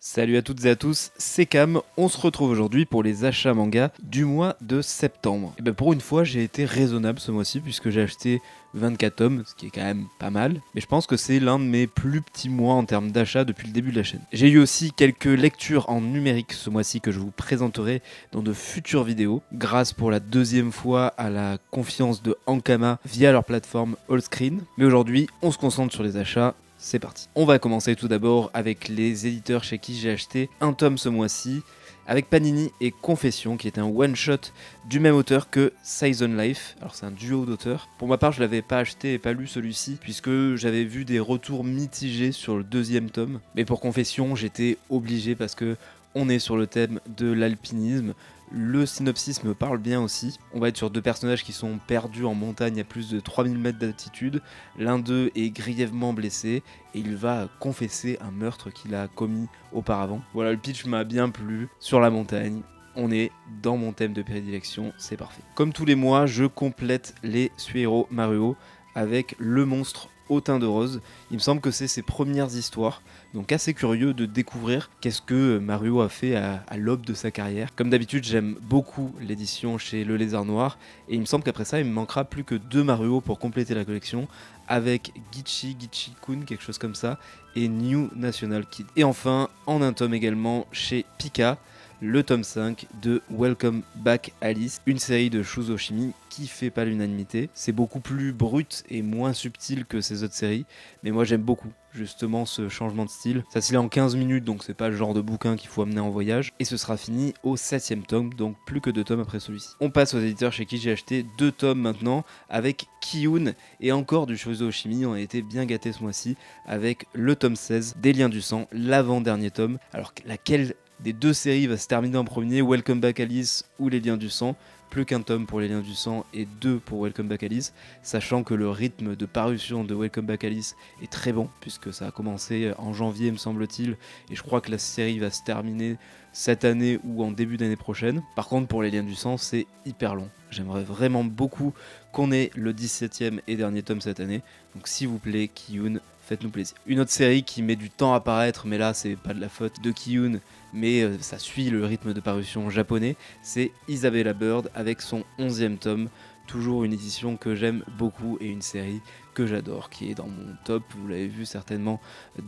Salut à toutes et à tous, c'est Cam, on se retrouve aujourd'hui pour les achats manga du mois de septembre. Et ben pour une fois j'ai été raisonnable ce mois-ci puisque j'ai acheté 24 tomes, ce qui est quand même pas mal, mais je pense que c'est l'un de mes plus petits mois en termes d'achat depuis le début de la chaîne. J'ai eu aussi quelques lectures en numérique ce mois-ci que je vous présenterai dans de futures vidéos, grâce pour la deuxième fois à la confiance de Ankama via leur plateforme Allscreen. Mais aujourd'hui on se concentre sur les achats. C'est parti. On va commencer tout d'abord avec les éditeurs chez qui j'ai acheté un tome ce mois-ci, avec Panini et Confession, qui est un one-shot du même auteur que Size on Life. Alors c'est un duo d'auteurs. Pour ma part, je l'avais pas acheté et pas lu celui-ci, puisque j'avais vu des retours mitigés sur le deuxième tome. Mais pour Confession, j'étais obligé parce que on est sur le thème de l'alpinisme. Le synopsis me parle bien aussi. On va être sur deux personnages qui sont perdus en montagne à plus de 3000 mètres d'altitude. L'un d'eux est grièvement blessé et il va confesser un meurtre qu'il a commis auparavant. Voilà, le pitch m'a bien plu. Sur la montagne, on est dans mon thème de prédilection, c'est parfait. Comme tous les mois, je complète les Suihiro Maruo avec le monstre au teint de rose. Il me semble que c'est ses premières histoires, donc assez curieux de découvrir qu'est-ce que Maruo a fait à l'aube de sa carrière. Comme d'habitude, j'aime beaucoup l'édition chez Le Lézard Noir, et il me semble qu'après ça, il me manquera plus que 2 Maruo pour compléter la collection, avec Gichi-Kun, quelque chose comme ça, et New National Kid. Et enfin, en un tome également chez Pika, le tome 5 de Welcome Back Alice, une série de Shuzo Oshimi qui fait pas l'unanimité. C'est beaucoup plus brut et moins subtil que ces autres séries, mais moi j'aime beaucoup justement ce changement de style. Ça se lit en 15 minutes, donc c'est pas le genre de bouquin qu'il faut amener en voyage, et ce sera fini au 7ème tome, donc plus que 2 tomes après celui-ci. On passe aux éditeurs chez qui j'ai acheté 2 tomes maintenant, avec Kiyun et encore du Shuzo Oshimi. On a été bien gâtés ce mois-ci avec le tome 16 des Liens du Sang, l'avant-dernier tome. Alors laquelle des deux séries va se terminer en premier, Welcome Back Alice ou Les Liens du Sang? Plus qu'un tome pour Les Liens du Sang et 2 pour Welcome Back Alice, sachant que le rythme de parution de Welcome Back Alice est très bon, puisque ça a commencé en janvier me semble-t-il, et je crois que la série va se terminer cette année ou en début d'année prochaine. Par contre pour Les Liens du Sang, c'est hyper long. J'aimerais vraiment beaucoup qu'on ait le 17ème et dernier tome cette année, donc s'il vous plaît Kiyun, faites-nous plaisir. Une autre série qui met du temps à paraître, mais là c'est pas de la faute de Kiyun, mais ça suit le rythme de parution japonais, c'est Isabella Bird avec son 11e tome, toujours une édition que j'aime beaucoup et une série que j'adore, qui est dans mon top, vous l'avez vu certainement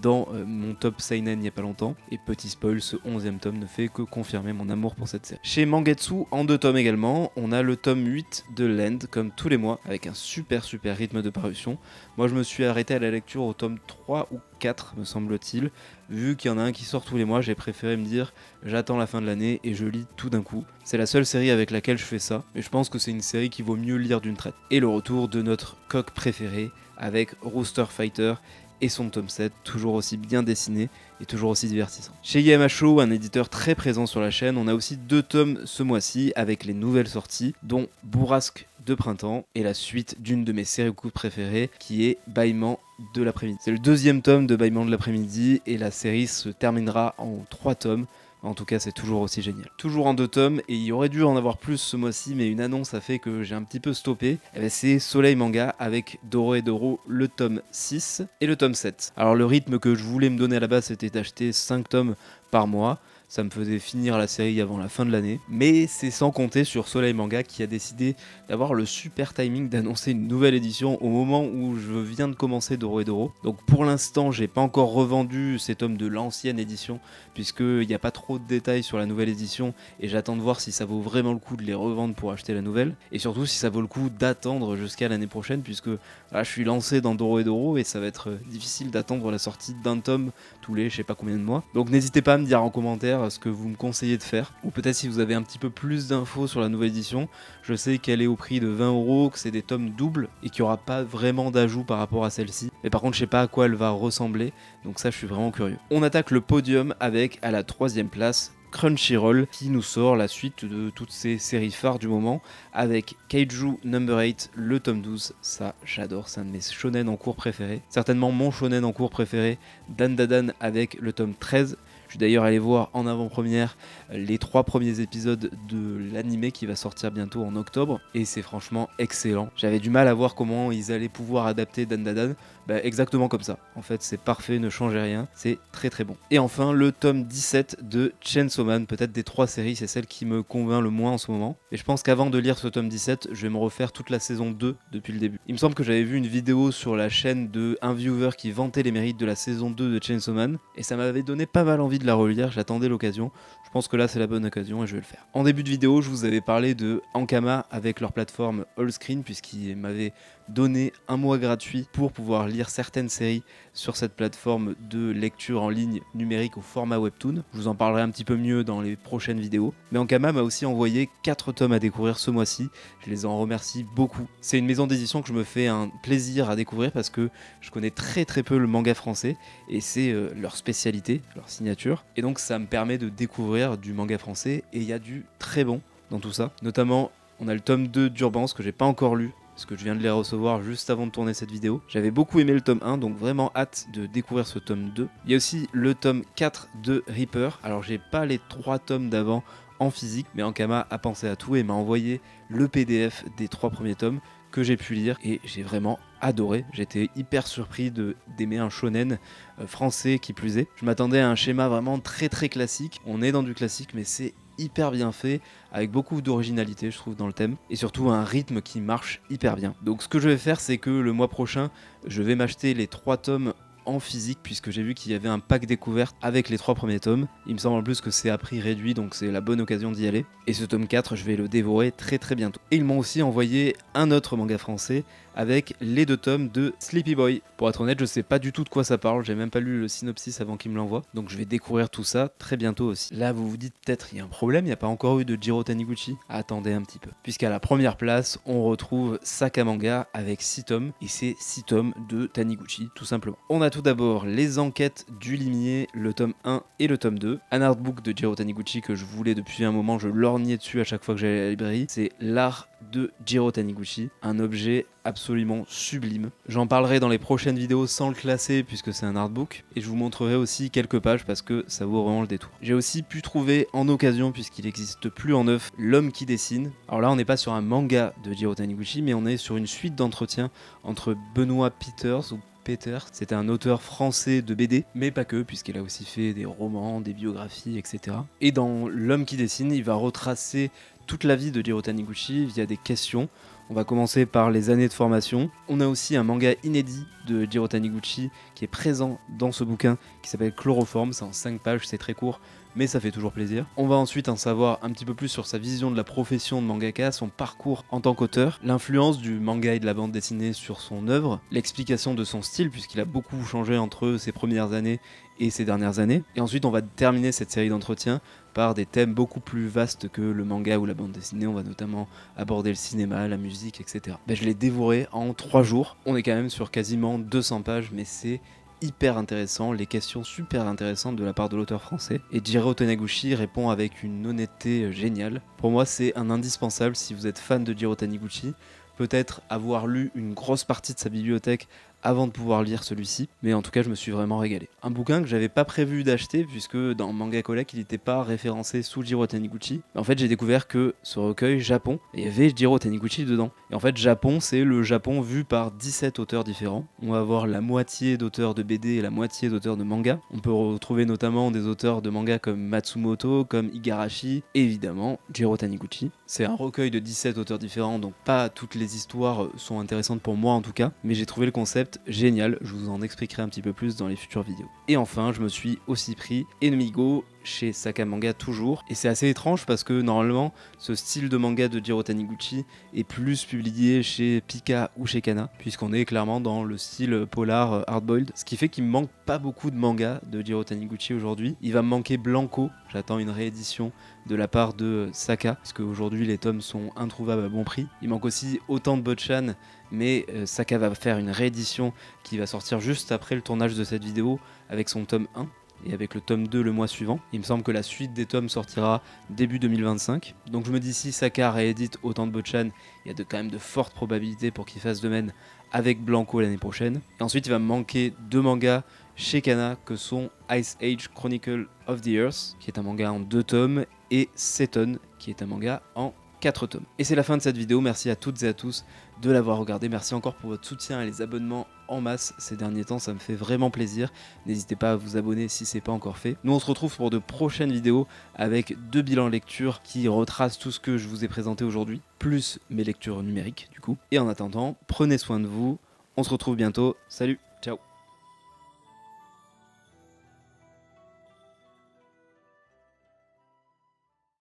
dans mon top Seinen il n'y a pas longtemps, et petit spoil, ce 11e tome ne fait que confirmer mon amour pour cette série. Chez Mangetsu, en 2 tomes également, on a le tome 8 de Land, comme tous les mois, avec un super rythme de parution. Moi je me suis arrêté à la lecture au tome 3 ou 4 me semble-t-il, vu qu'il y en a un qui sort tous les mois, j'ai préféré me dire j'attends la fin de l'année et je lis tout d'un coup. C'est la seule série avec laquelle je fais ça, et je pense que c'est une série qui vaut mieux lire d'une traite. Et le retour de notre coq préféré avec Rooster Fighter et son tome 7, toujours aussi bien dessiné et toujours aussi divertissant. Chez YMHO, un éditeur très présent sur la chaîne, on a aussi 2 tomes ce mois-ci avec les nouvelles sorties, dont Bourrasque de printemps et la suite d'une de mes séries préférées qui est Bâillement de l'après-midi. C'est le 2e tome de Bâillement de l'après-midi et la série se terminera en 3 tomes. En tout cas, c'est toujours aussi génial. Toujours en 2 tomes, et il y aurait dû en avoir plus ce mois-ci, mais une annonce a fait que j'ai un petit peu stoppé. Et ben c'est Soleil Manga avec Doro et Doro, le tome 6 et le tome 7. Alors le rythme que je voulais me donner à la base, c'était d'acheter 5 tomes par mois. Ça me faisait finir la série avant la fin de l'année. Mais c'est sans compter sur Soleil Manga qui a décidé d'avoir le super timing d'annoncer une nouvelle édition au moment où je viens de commencer Doro et Doro. Donc pour l'instant, j'ai pas encore revendu ces tomes de l'ancienne édition, puisqu'il n'y a pas trop de détails sur la nouvelle édition, et j'attends de voir si ça vaut vraiment le coup de les revendre pour acheter la nouvelle, et surtout si ça vaut le coup d'attendre jusqu'à l'année prochaine, puisque là, je suis lancé dans Doro et Doro, et ça va être difficile d'attendre la sortie d'un tome tous les je sais pas combien de mois. Donc n'hésitez pas à me dire en commentaire ce que vous me conseillez de faire, ou peut-être si vous avez un petit peu plus d'infos sur la nouvelle édition. Je sais qu'elle est au prix de 20€, que c'est des tomes doubles, et qu'il n'y aura pas vraiment d'ajout par rapport à celle-ci, mais par contre je sais pas à quoi elle va ressembler, donc ça je suis vraiment curieux. On attaque le podium avec, à la 3ème place, Crunchyroll, qui nous sort la suite de toutes ces séries phares du moment, avec Kaiju Number 8, le tome 12, ça j'adore, c'est un de mes shonen en cours préférés, certainement mon shonen en cours préféré, Dandadan avec le tome 13. Je suis d'ailleurs allé voir en avant-première les 3 premiers épisodes de l'anime qui va sortir bientôt en octobre, et c'est franchement excellent. J'avais du mal à voir comment ils allaient pouvoir adapter Dandadan. Exactement comme ça. En fait, c'est parfait, ne changez rien, c'est très très bon. Et enfin, le tome 17 de Chainsaw Man, peut-être des 3 séries, c'est celle qui me convainc le moins en ce moment. Et je pense qu'avant de lire ce tome 17, je vais me refaire toute la saison 2 depuis le début. Il me semble que j'avais vu une vidéo sur la chaîne de un viewer qui vantait les mérites de la saison 2 de Chainsaw Man, et ça m'avait donné pas mal envie de la relire, j'attendais l'occasion. Je pense que là c'est la bonne occasion et je vais le faire. En début de vidéo, je vous avais parlé de Ankama avec leur plateforme Allscreen, puisqu'ils m'avaient donné un mois gratuit pour pouvoir lire certaines séries sur cette plateforme de lecture en ligne numérique au format webtoon. Je vous en parlerai un petit peu mieux dans les prochaines vidéos. Mais Ankama m'a aussi envoyé 4 tomes à découvrir ce mois-ci. Je les en remercie beaucoup. C'est une maison d'édition que je me fais un plaisir à découvrir parce que je connais très très peu le manga français et c'est leur spécialité, leur signature. Et donc ça me permet de découvrir du manga français et il y a du très bon dans tout ça. Notamment, on a le tome 2 d'Urbance que j'ai pas encore lu, parce que je viens de les recevoir juste avant de tourner cette vidéo. J'avais beaucoup aimé le tome 1, donc vraiment hâte de découvrir ce tome 2. Il y a aussi le tome 4 de Reaper. Alors j'ai pas les 3 tomes d'avant en physique, mais Ankama a pensé à tout et m'a envoyé le PDF des 3 premiers tomes que j'ai pu lire et j'ai vraiment adoré. J'étais hyper surpris d'aimer un shonen français qui plus est. Je m'attendais à un schéma vraiment très très classique. On est dans du classique, mais c'est hyper bien fait, avec beaucoup d'originalité je trouve dans le thème, et surtout un rythme qui marche hyper bien. Donc ce que je vais faire, c'est que le mois prochain, je vais m'acheter les 3 tomes en physique, puisque j'ai vu qu'il y avait un pack découverte avec les 3 premiers tomes. Il me semble en plus que c'est à prix réduit, donc c'est la bonne occasion d'y aller. Et ce tome 4, je vais le dévorer très très bientôt. Et ils m'ont aussi envoyé un autre manga français avec les 2 tomes de Sleepy Boy. Pour être honnête, je sais pas du tout de quoi ça parle, j'ai même pas lu le synopsis avant qu'ils me l'envoient, donc je vais découvrir tout ça très bientôt aussi. Là, vous vous dites peut-être, il y a un problème, il n'y a pas encore eu de Jiro Taniguchi. Attendez un petit peu. Puisqu'à la première place, on retrouve Sakamanga avec 6 tomes, et c'est 6 tomes de Taniguchi, tout simplement. On a tout d'abord les enquêtes du limier, le tome 1 et le tome 2. Un artbook de Jiro Taniguchi que je voulais depuis un moment, je lorgnais dessus à chaque fois que j'allais à la librairie. C'est l'art de Jiro Taniguchi, un objet absolument sublime. J'en parlerai dans les prochaines vidéos sans le classer puisque c'est un artbook, et je vous montrerai aussi quelques pages parce que ça vaut vraiment le détour. J'ai aussi pu trouver en occasion, puisqu'il n'existe plus en neuf, L'homme qui dessine. Alors là on n'est pas sur un manga de Jiro Taniguchi, mais on est sur une suite d'entretiens entre Benoît Peters, c'était un auteur français de BD, mais pas que, puisqu'il a aussi fait des romans, des biographies, etc. Et dans L'homme qui dessine, il va retracer toute la vie de Jiro Taniguchi via des questions. On va commencer par les années de formation. On a aussi un manga inédit de Jiro Taniguchi qui est présent dans ce bouquin qui s'appelle Chloroforme. C'est en 5 pages, c'est très court, mais ça fait toujours plaisir. On va ensuite en savoir un petit peu plus sur sa vision de la profession de mangaka, son parcours en tant qu'auteur, l'influence du manga et de la bande dessinée sur son œuvre, l'explication de son style puisqu'il a beaucoup changé entre ses premières années et ces dernières années. Et ensuite on va terminer cette série d'entretiens par des thèmes beaucoup plus vastes que le manga ou la bande dessinée. On va notamment aborder le cinéma, la musique, etc. Je l'ai dévoré en 3 jours. On est quand même sur quasiment 200 pages, mais c'est hyper intéressant, les questions super intéressantes de la part de l'auteur français. Et Jiro Taniguchi répond avec une honnêteté géniale. Pour moi, c'est un indispensable si vous êtes fan de Jiro Taniguchi. Peut-être avoir lu une grosse partie de sa bibliothèque avant de pouvoir lire celui-ci, mais en tout cas je me suis vraiment régalé. Un bouquin que j'avais pas prévu d'acheter puisque dans Manga Collect il n'était pas référencé sous Jiro Taniguchi. En fait j'ai découvert que ce recueil Japon, il y avait Jiro Taniguchi dedans. Et en fait Japon c'est le Japon vu par 17 auteurs différents. On va avoir la moitié d'auteurs de BD et la moitié d'auteurs de manga. On peut retrouver notamment des auteurs de manga comme Matsumoto, comme Igarashi et évidemment Jiro Taniguchi. C'est un recueil de 17 auteurs différents, donc pas toutes les histoires sont intéressantes pour moi en tout cas, mais j'ai trouvé le concept génial, je vous en expliquerai un petit peu plus dans les futures vidéos. Et enfin, je me suis aussi pris Enemigo chez Sakamanga toujours, et c'est assez étrange parce que normalement ce style de manga de Jiro Taniguchi est plus publié chez Pika ou chez Kana, puisqu'on est clairement dans le style polar hardboiled, ce qui fait qu'il me manque pas beaucoup de mangas de Jiro Taniguchi aujourd'hui. Il va me manquer Blanco, j'attends une réédition de la part de Saka, parce qu'aujourd'hui les tomes sont introuvables à bon prix. Il manque aussi autant de Botchan, mais Saka va faire une réédition qui va sortir juste après le tournage de cette vidéo avec son tome 1 et avec le tome 2 le mois suivant. Il me semble que la suite des tomes sortira début 2025. Donc je me dis si Saka réédite autant de Botchan, il y a quand même de fortes probabilités pour qu'il fasse de même avec Blanco l'année prochaine. Et ensuite il va me manquer 2 mangas chez Kana que sont Ice Age Chronicle of the Earth, qui est un manga en 2 tomes, et Seton, qui est un manga en 4 tomes. Et c'est la fin de cette vidéo, merci à toutes et à tous de l'avoir regardé, merci encore pour votre soutien et les abonnements en masse ces derniers temps, ça me fait vraiment plaisir. N'hésitez pas à vous abonner si c'est pas encore fait. Nous on se retrouve pour de prochaines vidéos avec 2 bilans lecture qui retracent tout ce que je vous ai présenté aujourd'hui, plus mes lectures numériques du coup. Et en attendant, prenez soin de vous, on se retrouve bientôt, salut!